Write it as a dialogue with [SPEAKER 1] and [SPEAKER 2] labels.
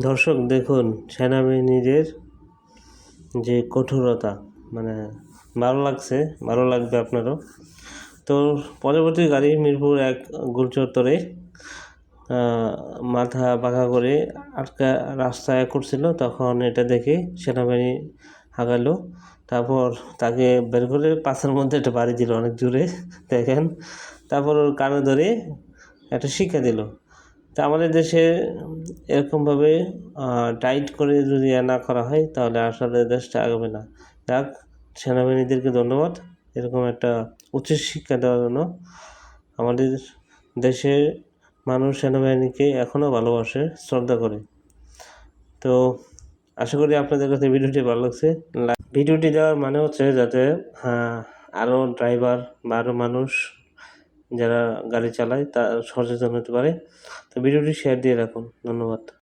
[SPEAKER 1] দর্শক দেখুন, সেনাবাহিনীদের যে কঠোরতা, মানে ভালো লাগছে, ভালো লাগবে আপনারও। তো পরবর্তী গাড়ি মিরপুর 1 গোল চত্বরে মাথা বাঁকা করে আটকা রাস্তায় করছিল, তখন এটা দেখে সেনাবাহিনী হাঁকালো। তারপর তাকে বের করে পাশের মধ্যে একটা বাড়ি দিল অনেক জোরে, দেখেন। তারপর ওর কানে ধরে একটা শিক্ষা দিল। তা আমাদের দেশে এরকমভাবে টাইট করে যদি না করা হয় তাহলে আসলে দেশটা আগাবে না। যাক, সেনাবাহিনীদেরকে ধন্যবাদ এরকম একটা উচিত শিক্ষা দেওয়ার জন্য। আমাদের দেশের মানুষ সেনাবাহিনীকে এখনও ভালোবাসে, শ্রদ্ধা করে। তো আশা করি আপনাদের কাছে ভিডিওটি ভালো লাগছে। ভিডিওটি দেওয়ার মানে হচ্ছে যাতে আরও ড্রাইভার বা আরও মানুষ যারা গাড়ি চালায় তা সচেতন হতে পারে। তো ভিডিওটি শেয়ার দিয়ে রাখুন। ধন্যবাদ।